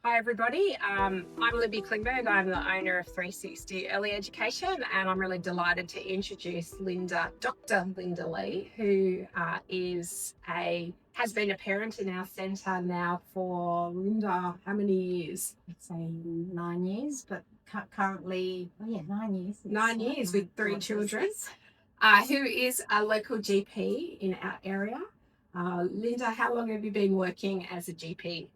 Hi everybody, I'm Libby Klingberg. I'm the owner of 360 Early Education, and I'm really delighted to introduce Dr. Linda Lee, who has been a parent in our centre now for, Linda, how many years? I'd say 9 years, but currently, 9 years. 9 years with 3 children, who is a local GP in our area. Linda, how long have you been working as a GP?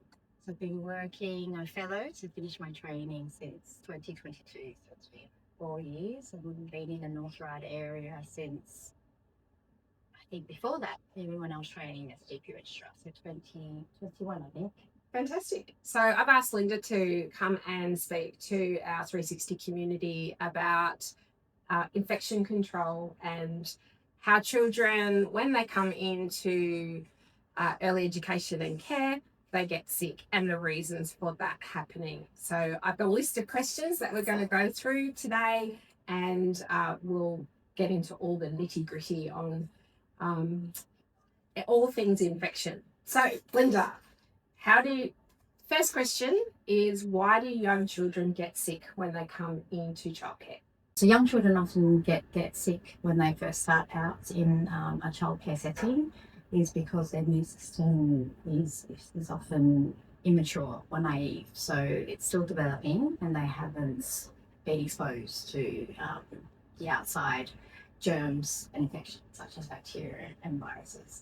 So I've been working on fellow to finish my training since 2022, so it's been 4 years. I've been in the North Ryde area since, I think before that, even when I was training as GP registrar, so 2021, I think. Fantastic. So I've asked Linda to come and speak to our 360 community about infection control and how children, when they come into early education and care, they get sick and the reasons for that happening. So I've got a list of questions that we're going to go through today, and we'll get into all the nitty gritty on all things infection. So Linda, first question is, why do young children get sick when they come into childcare? So young children often get sick when they first start out in a childcare setting, is because their immune system is often immature or naive. So it's still developing and they haven't been exposed to the outside germs and infections such as bacteria and viruses.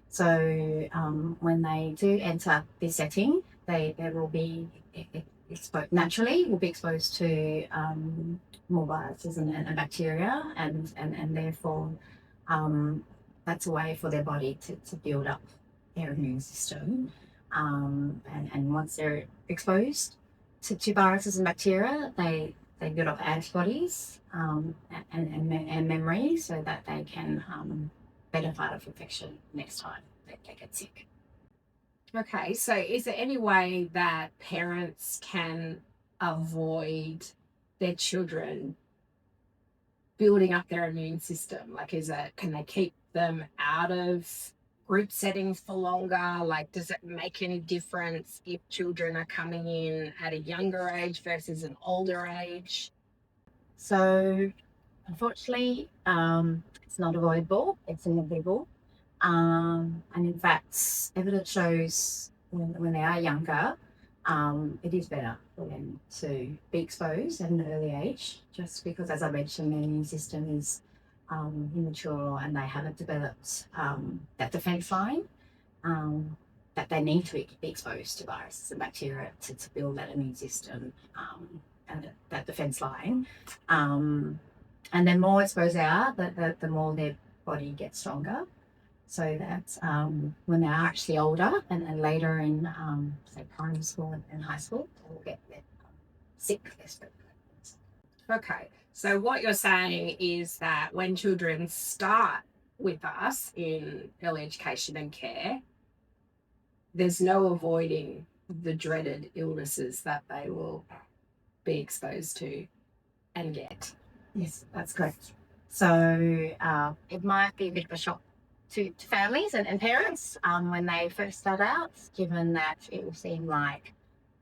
So when they do enter this setting, they will be naturally will be exposed to more viruses and bacteria, and therefore that's a way for their body to build up their immune system. And once they're exposed to viruses and bacteria, they build up antibodies and memory so that they can better fight off infection next time they get sick. Okay, so is there any way that parents can avoid their children building up their immune system? Like, can they keep them out of group settings for longer? Like, does it make any difference if children are coming in at a younger age versus an older age? So unfortunately, it's not avoidable, it's inevitable. And in fact, evidence shows when they are younger, it is better for them to be exposed at an early age, just because, as I mentioned, their immune system is immature and they haven't developed that defense line that they need to be exposed to viruses and bacteria to build that immune system and that defense line. And the more exposed they are, the more their body gets stronger. So that when they're actually older and later in, say, primary school and high school, they'll get sick less frequently. Okay, so what you're saying is that when children start with us in early education and care, there's no avoiding the dreaded illnesses that they will be exposed to and get. Yes, that's correct. So it might be a bit of a shock to families and parents when they first start out, given that it will seem like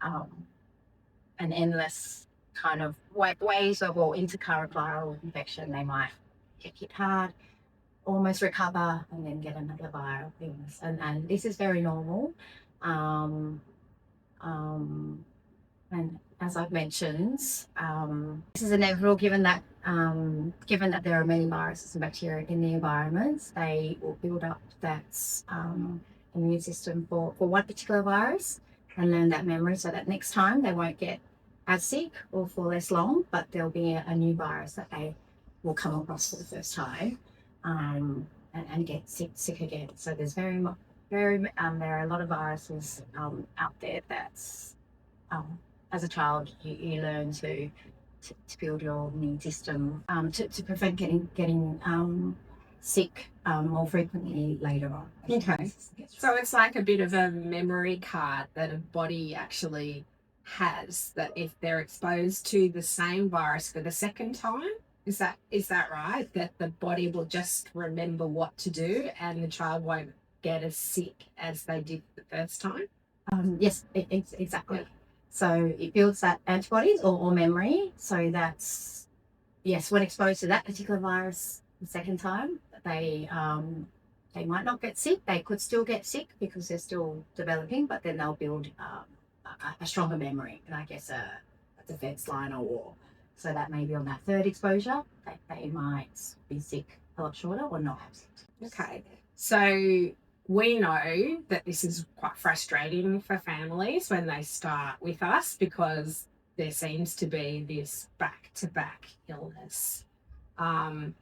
an endless kind of ways of or intercurrent viral infection. They might get hit hard, almost recover, and then get another viral illness. And this is very normal. And as I've mentioned, this is inevitable given that there are many viruses and bacteria in the environment. They will build up that immune system for one particular virus and learn that memory so that next time they won't get as sick or for less long, but there'll be a new virus that they will come across for the first time and get sick again. So there's there are a lot of viruses out there that's as a child, you learn to build your immune system to prevent getting sick more frequently later on. Okay, so it's like a bit of a memory card that a body actually has, that if they're exposed to the same virus for the second time, is that right? That the body will just remember what to do and the child won't get as sick as they did the first time? Yes, exactly. So it builds that antibodies or memory. So that's, yes, when exposed to that particular virus the second time, they might not get sick. They could still get sick because they're still developing, but then they'll build a stronger memory, and I guess a defense line or war. So that maybe on that third exposure, they might be sick a lot shorter or not have symptoms. Okay. So we know that this is quite frustrating for families when they start with us because there seems to be this back-to-back illness. And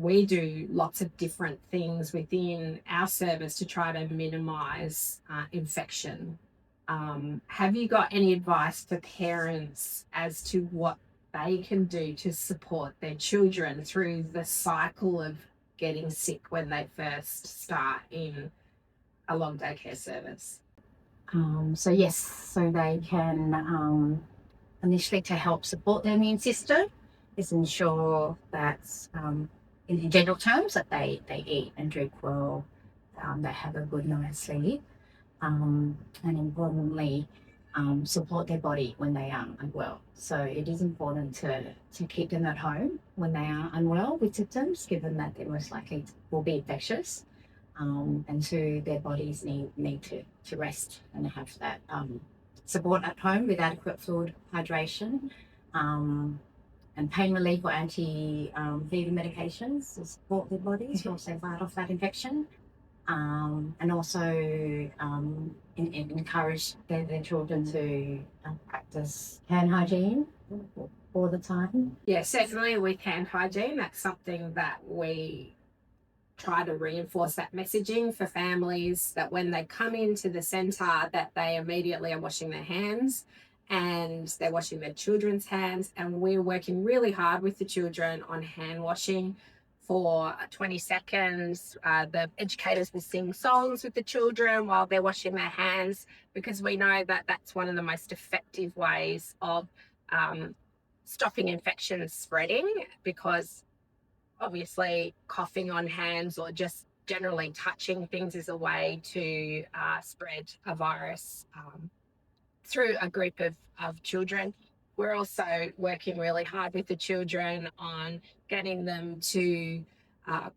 we do lots of different things within our service to try to minimise infection. Have you got any advice for parents as to what they can do to support their children through the cycle of getting sick when they first start in a long day care service? So yes, so they can initially, to help support their immune system, is ensure that in general terms that they eat and drink well, they have a good night's sleep, and importantly support their body when they are unwell. So it is important to keep them at home when they are unwell with symptoms, given that they most likely will be infectious, and so their bodies need to rest and have that support at home with adequate fluid hydration, and pain relief or anti-fever medications to support their bodies once they fight off that infection. And also encourage their children to practice hand hygiene all the time. Yeah, certainly with hand hygiene, that's something that we try to reinforce, that messaging for families, that when they come into the centre that they immediately are washing their hands and they're washing their children's hands, and we're working really hard with the children on hand washing for 20 seconds. The educators will sing songs with the children while they're washing their hands, because we know that that's one of the most effective ways of stopping infections spreading, because obviously coughing on hands or just generally touching things is a way to spread a virus through a group of children. We're also working really hard with the children on getting them to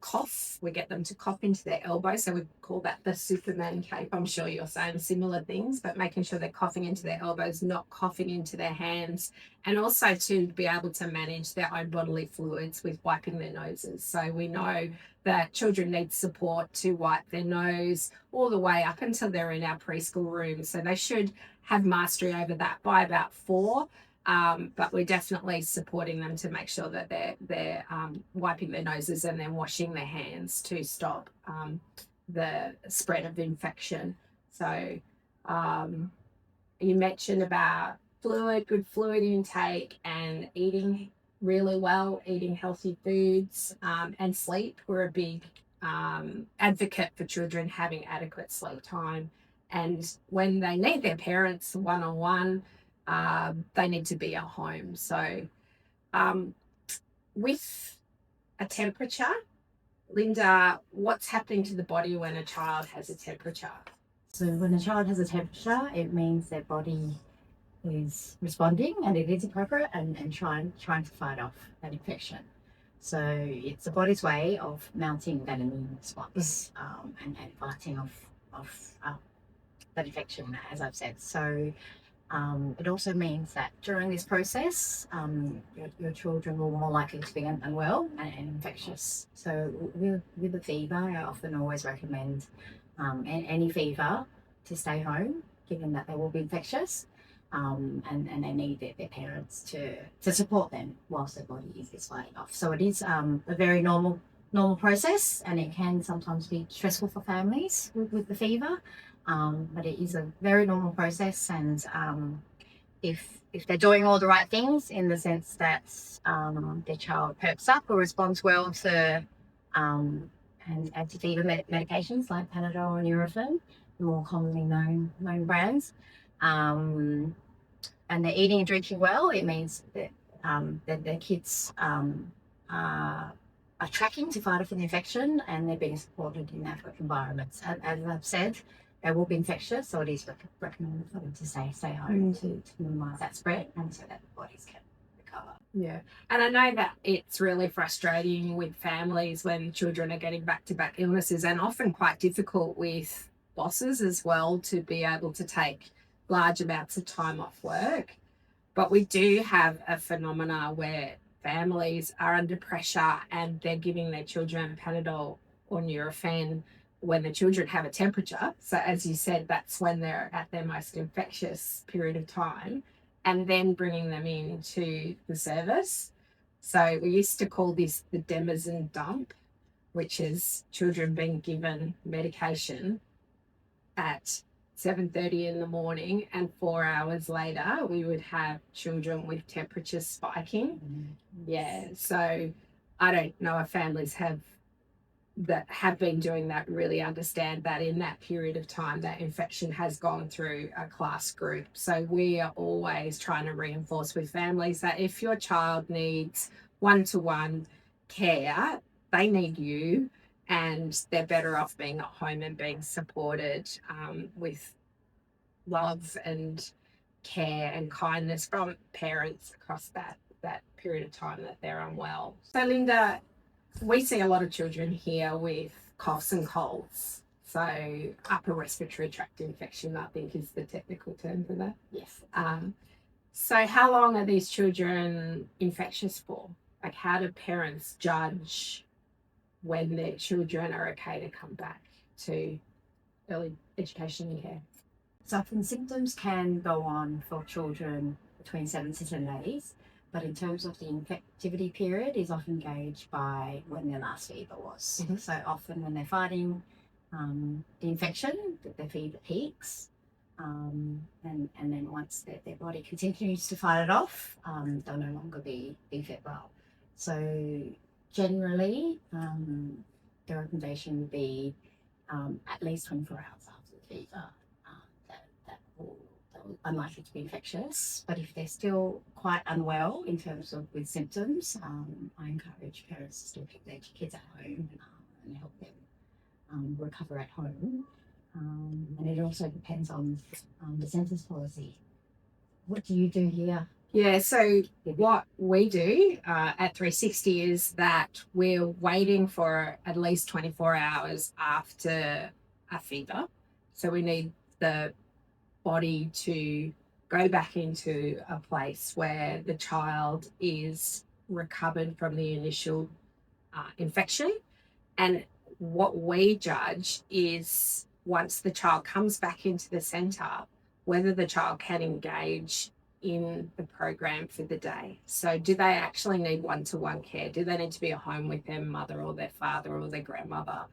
cough. We get them to cough into their elbow. So we call that the Superman cape. I'm sure you're saying similar things, but making sure they're coughing into their elbows, not coughing into their hands, and also to be able to manage their own bodily fluids with wiping their noses. So we know that children need support to wipe their nose all the way up until they're in our preschool room. So they should have mastery over that by about 4. But we're definitely supporting them to make sure that they're wiping their noses and then washing their hands to stop the spread of infection. So you mentioned about good fluid intake and eating really well, eating healthy foods, and sleep. We're a big advocate for children having adequate sleep time. And when they need their parents one-on-one, they need to be at home. So with a temperature, Linda, what's happening to the body when a child has a temperature? So when a child has a temperature, it means their body is responding, and it is appropriate, and trying to fight off that infection. So it's the body's way of mounting that immune response, and fighting off that infection, as I've said. So it also means that during this process, your children will more likely to be unwell and infectious. So with the fever, I often always recommend any fever to stay home, given that they will be infectious, and they need their parents to support them whilst their body is fighting off. So it is a very normal process, and it can sometimes be stressful for families with the fever. But it is a very normal process, and if they're doing all the right things, in the sense that their child perks up or responds well to anti-fever medications like Panadol and Nurofen, the more commonly known brands, and they're eating and drinking well, it means that their kids are tracking to fight off an infection, and they're being supported in adequate environments. As I've said they will be infectious, so it is recommended for them to stay home to minimise that spread and so that the bodies can recover. Yeah. And I know that it's really frustrating with families when children are getting back-to-back illnesses, and often quite difficult with bosses as well to be able to take large amounts of time off work. But we do have a phenomena where families are under pressure and they're giving their children Panadol or Nurofen when the children have a temperature. So as you said, that's when they're at their most infectious period of time, and then bringing them into the service. So we used to call this the Denizen dump, which is children being given medication at 7:30 in the morning, and 4 hours later we would have children with temperatures spiking. Yeah, so I don't know if families that have been doing that really understand that in that period of time that infection has gone through a class group. So we are always trying to reinforce with families that if your child needs one-to-one care, they need you, and they're better off being at home and being supported with love and care and kindness from parents across that period of time that they're unwell. So Linda, we see a lot of children here with coughs and colds. So upper respiratory tract infection, I think, is the technical term for that. Yes. So how long are these children infectious for? Like, how do parents judge when their children are okay to come back to early education and care? So often symptoms can go on for children between 7 to 10 days, but in terms of the infectivity period is often gauged by when their last fever was. Mm-hmm. So often when they're fighting the infection, their fever peaks, and then once their body continues to fight it off, they'll no longer be febrile. So generally, the recommendation would be at least 24 hours after the fever. They're unlikely to be infectious, but if they're still quite unwell in terms of with symptoms, I encourage parents to still keep their kids at home and help them recover at home. And it also depends on the centre's policy. What do you do here? Yeah, so what we do at 360 is that we're waiting for at least 24 hours after a fever. So we need the body to go back into a place where the child is recovered from the initial infection. And what we judge is once the child comes back into the centre, whether the child can engage in the program for the day. So do they actually need one-to-one care? Do they need to be at home with their mother or their father or their grandmother?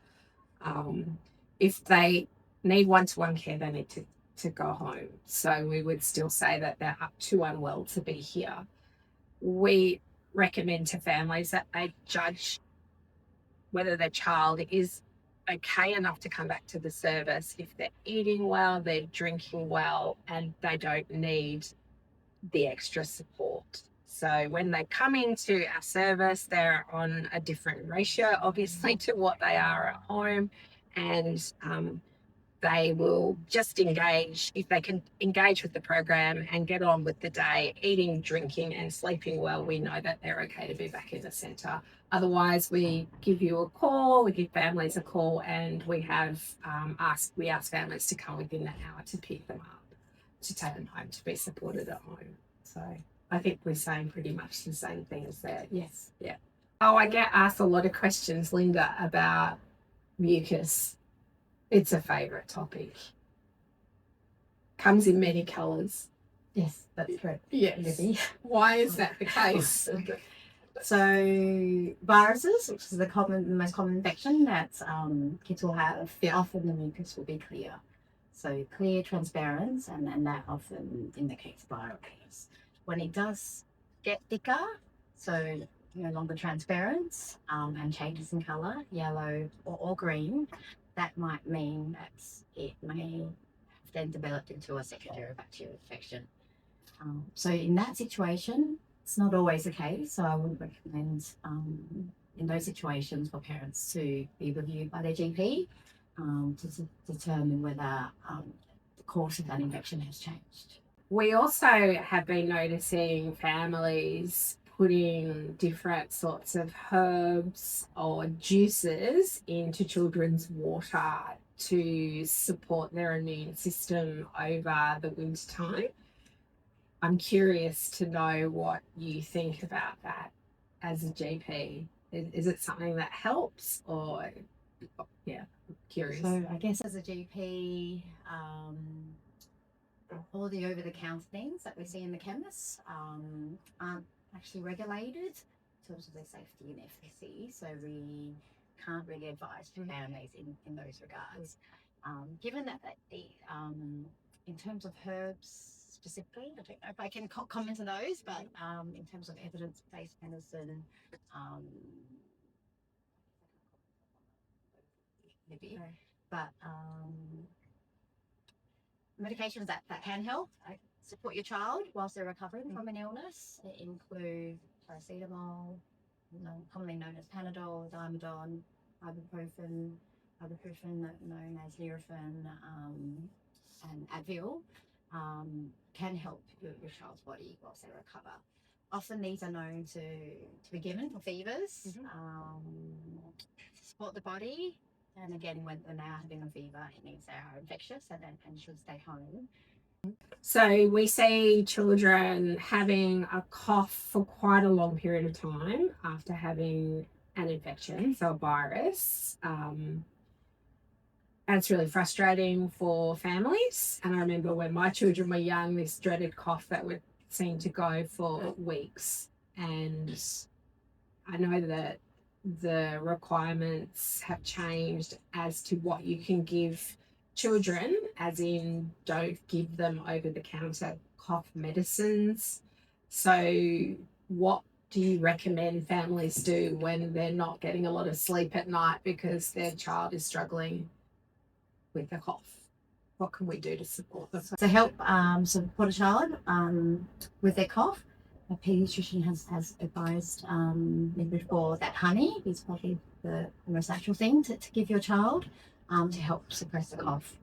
If they need one-to-one care, they need to go home. So we would still say that they're up too unwell to be here. We recommend to families that they judge whether their child is okay enough to come back to the service if they're eating well, they're drinking well, and they don't need the extra support. So when they come into our service, they're on a different ratio, obviously, to what they are at home, and they will just engage. If they can engage with the program and get on with the day, eating, drinking and sleeping well, we know that they're okay to be back in the centre. Otherwise, we give you a call, we give families a call, and we ask families to come within an hour to pick them up, to take them home to be supported at home. So I think we're saying pretty much the same things there. Yes. Yeah. Oh, I get asked a lot of questions, Linda, about mucus. It's a favourite topic. Comes in many colours. Yes, that's correct. Yes. Libby. Why is that the case? So viruses, which is the most common infection that kids will have, often the mucus will be clear. So clear, transparent, and that often indicates viral case. When it does get thicker, so no longer transparent, and changes in colour, yellow or green, that might mean that it may have then developed into a secondary bacterial infection. So in that situation, it's not always the case. So I would recommend in those situations for parents to be reviewed by their GP to determine whether the course of that infection has changed. We also have been noticing families putting different sorts of herbs or juices into children's water to support their immune system over the winter time. I'm curious to know what you think about that as a GP. Is it something that helps, or yeah, I'm curious. So I guess as a GP, all the over-the-counter things that we see in the chemists aren't actually regulated in terms of their safety and efficacy. So we can't really advise families in those regards. Given that the in terms of herbs specifically, I don't know if I can comment on those, but in terms of evidence-based medicine, maybe, but medications that can help support your child whilst they're recovering from an illness include paracetamol, commonly known as Panadol, Diamidon, ibuprofen known as Nurofen, and Advil can help your child's body whilst they recover. Often these are known to be given for fevers to support the body. And again, when they are having a fever, it means they are infectious and should stay home. So we see children having a cough for quite a long period of time after having an infection, so a virus. And it's really frustrating for families. And I remember when my children were young, this dreaded cough that would seem to go for weeks. And I know that the requirements have changed as to what you can give children, as in don't give them over-the-counter cough medicines. So what do you recommend families do when they're not getting a lot of sleep at night because their child is struggling with a cough? What can we do to support them? To help support a child with their cough, a paediatrician has advised me before that honey is probably the most natural thing to give your child to help suppress the cough.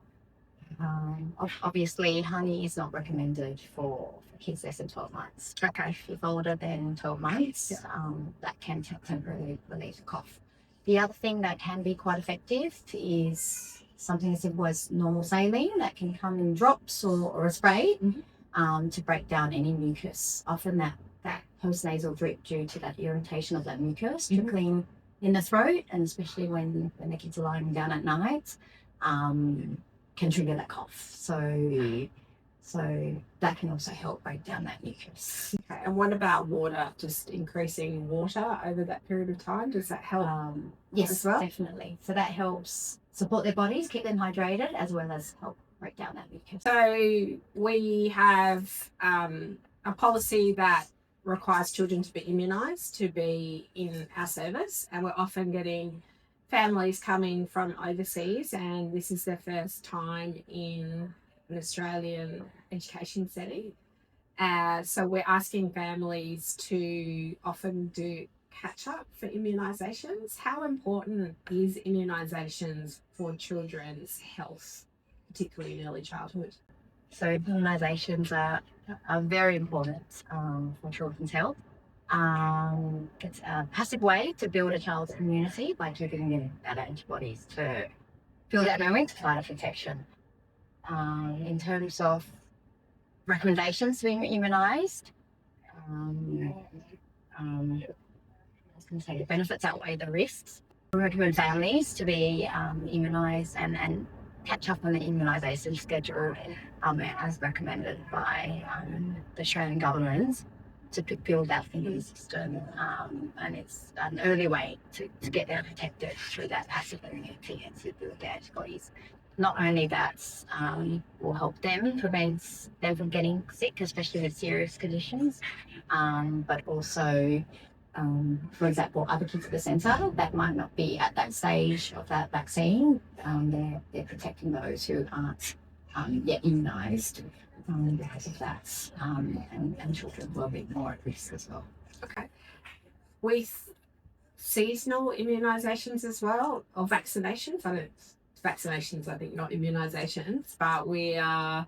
Obviously, honey is not recommended for kids less than 12 months. Okay. If older than 12 months, that can temporarily relieve the cough. The other thing that can be quite effective is something as simple as normal saline that can come in drops or a spray to break down any mucus. Often that postnasal drip, due to that irritation of that mucus trickling in the throat, and especially when the kids are lying down at night, can trigger that cough. So that can also help break down that mucus. Okay. And what about water? Just increasing water over that period of time, does that help? Yes, as well? Definitely. So that helps support their bodies, keep them hydrated, as well as help break down that mucus. So we have a policy that requires children to be immunised to be in our service, and we're often getting families coming from overseas, and this is their first time in an Australian education setting. So we're asking families to often do catch up for immunisations. How important is immunisations for children's health, particularly in early childhood? So immunisations are very important for children's health. It's a passive way to build a child's immunity by giving them that antibodies to build that memory to fight off infection. In terms of recommendations to be immunised, I was going to say the benefits outweigh the risks. We recommend families to be immunised and catch up on the immunisation schedule as recommended by the Australian government to build that immune system, and it's an early way to get them protected through that passive immunity and to build their antibodies. Not only that will help them, prevent them from getting sick, especially with serious conditions, but also, for example, other kids at the centre that might not be at that stage of that vaccine, they're protecting those who aren't yet immunised because of that, and children will be more at risk as well. Okay. With seasonal immunisations as well, or vaccinations, I don't vaccinations, I think, not immunisations, but we are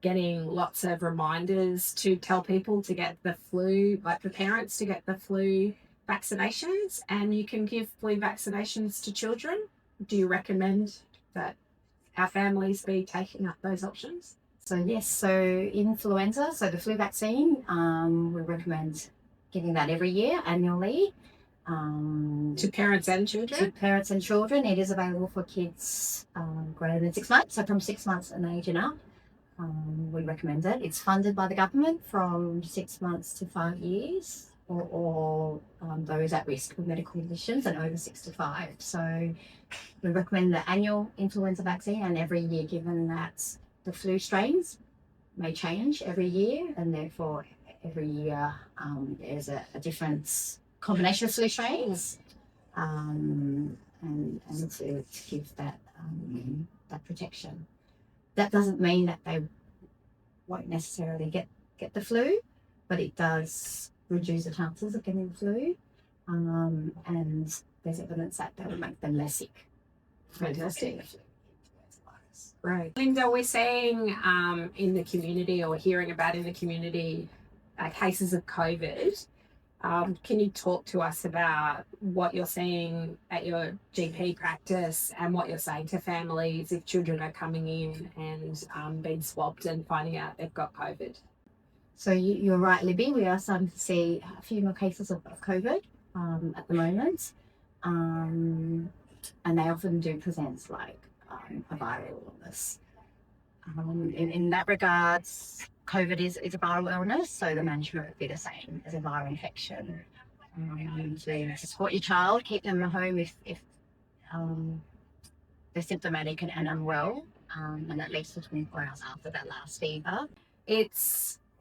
getting lots of reminders to tell people to get the flu, like for parents to get the flu vaccinations, and you can give flu vaccinations to children. Do you recommend that our families be taking up those options? So yes, so influenza, so the flu vaccine, we recommend giving that every year annually. To parents and children? To parents and children. It is available for kids greater than 6 months, so from 6 months in age and up. We recommend it. It's funded by the government from 6 months to 5 years, or those at risk with medical conditions and over 65. So we recommend the annual influenza vaccine, and every year, given that the flu strains may change every year, and therefore every year there's a different combination of flu strains, and to give that that protection. That doesn't mean that they won't necessarily get the flu, but it does reduce the chances of getting the flu, and there's evidence that will make them less sick. Fantastic. Right. Linda, we're seeing in the community, or hearing about in the community, cases of COVID. Can you talk to us about what you're seeing at your GP practice and what you're saying to families if children are coming in and being swabbed and finding out they've got COVID? So you're right, Libby. We are starting to see a few more cases of COVID at the moment, and they often do present like a viral illness. In that regard, COVID is a viral illness, so the management would be the same as a viral infection. To support your child, keep them at home if they're symptomatic and unwell, and at least for 24 hours after that last fever.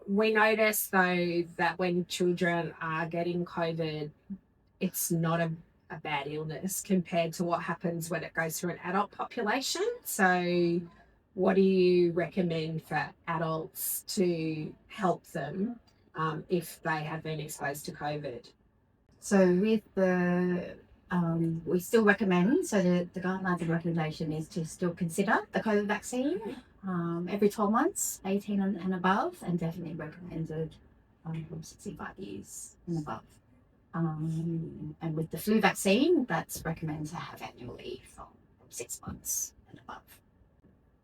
We notice though that when children are getting COVID, it's not a bad illness compared to what happens when it goes through an adult population. So what do you recommend for adults to help them if they have been exposed to COVID? So with the we still recommend, so the guidelines and recommendation is to still consider the COVID vaccine every 12 months, 18 and above, and definitely recommended from 65 years and above. And with the flu vaccine, that's recommended to have annually from 6 months and above.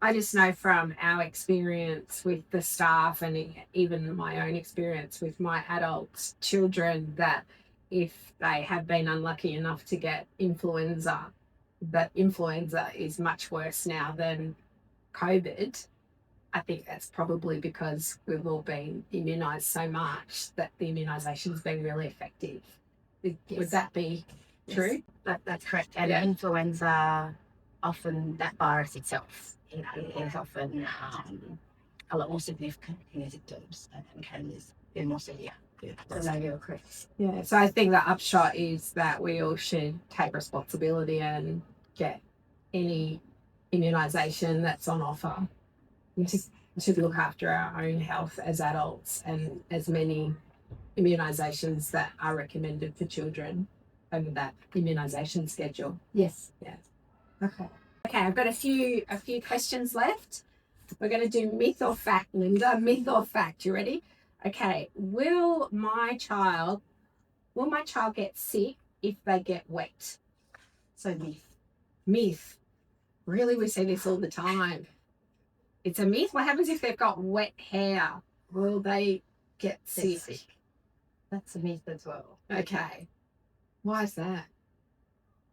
I just know from our experience with the staff and even my own experience with my adult children that if they have been unlucky enough to get influenza, that influenza is much worse now than COVID. I think that's probably because we've all been immunised so much that the immunisation's been really effective. Would that be true? Yes, that's correct. And influenza, often that virus itself is often a lot more significant in the symptoms and can be more severe. Yeah, so I think the upshot is that we all should take responsibility and get any immunisation that's on offer to look after our own health as adults, and as many immunisations that are recommended for children over that immunisation schedule. Yes. Yeah. Okay, I've got a few questions left. We're going to do myth or fact, Linda. Myth or fact, you ready? Okay, will my child get sick if they get wet? So myth. Myth. Really, we see this all the time. It's a myth. What happens if they've got wet hair? Will they get sick? That's a myth as well. Okay. Why is that?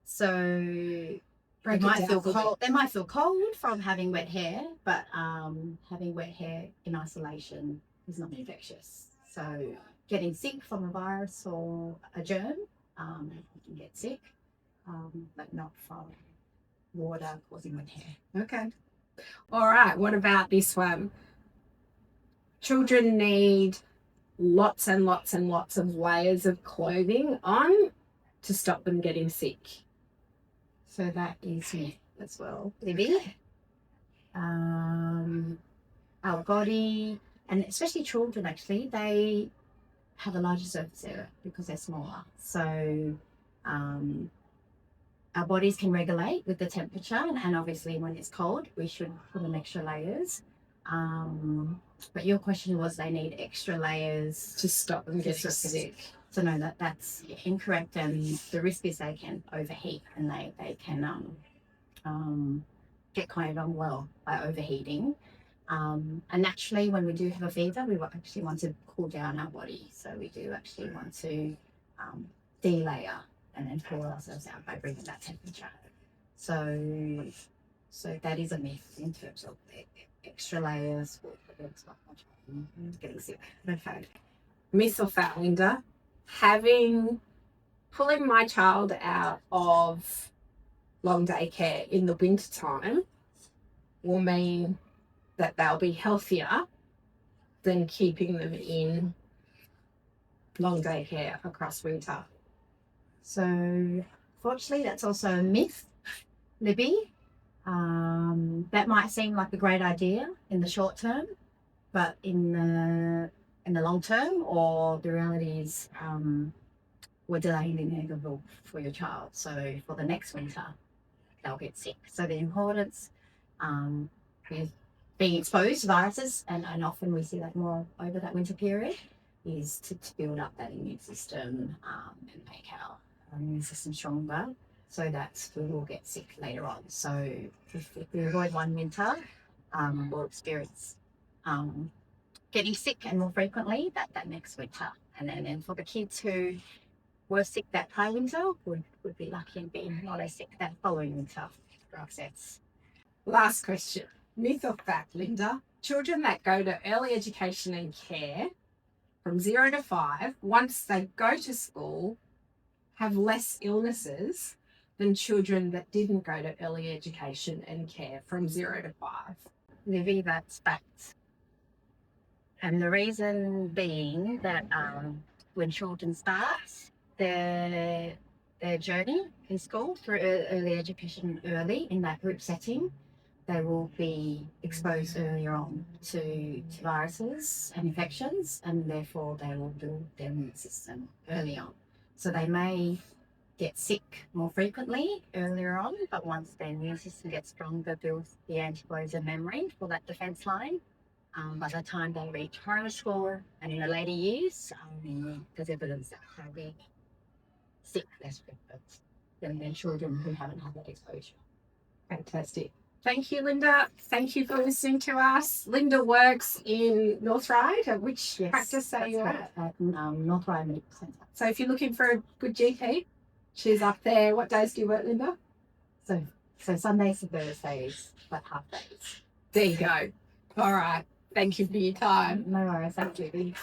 So they might feel cold. They might feel cold from having wet hair, but having wet hair in isolation is not infectious. So getting sick from a virus or a germ, you can get sick, but not from water causing wet hair. Okay. All right. What about this one? Children need lots and lots and lots of layers of clothing on to stop them getting sick. So that is myth as well, Libby. Our body, and especially children actually, they have a larger surface area because they're smaller. So our bodies can regulate with the temperature, and obviously when it's cold, we should put on extra layers. But your question was they need extra layers to stop them getting stop sick. So no, that's incorrect, and the risk is they can overheat and they can get quite unwell by overheating. And naturally, when we do have a fever, we actually want to cool down our body. So we do actually want to de-layer and then cool ourselves out by bringing that temperature. So that is a myth in terms of the extra layers. Getting sick. Okay. Myth or fact, Linda? Pulling my child out of long day care in the winter time will mean that they'll be healthier than keeping them in long day care across winter. So fortunately, that's also a myth, Libby. That might seem like a great idea in the short term, but in the long term, or the reality is we're delaying the inevitable for your child. So for the next winter, they'll get sick. So the importance with being exposed to viruses, and often we see that more over that winter period, is to build up that immune system and make our immune system stronger so that we will get sick later on. So if we avoid one winter, we'll experience getting sick and more frequently that next winter. And then for the kids who were sick that high winter would be lucky and be not as sick that following winter for offsets. Last question. Myth or fact, Linda? Children that go to early education and care from 0 to 5, once they go to school, have less illnesses than children that didn't go to early education and care from 0 to 5. Libby, that's fact. And the reason being that when children start their journey in school through early education early in that group setting, they will be exposed earlier on to viruses and infections, and therefore they will build their immune system early on. So they may get sick more frequently earlier on, but once their immune system gets stronger, builds the antibodies and memory for that defense line, by the time they reach primary school and in the later years, there's evidence that they'll be sick less frequent than children who haven't had that exposure. Fantastic. Thank you, Linda. Thank you for listening to us. Linda works in North Ryde. At which practice are you at? North Ryde Medical Centre. So if you're looking for a good GP, she's up there. What days do you work, Linda? So Sundays and Thursdays, but half days. There you go. All right. Thank you for your time. No worries. Thank you.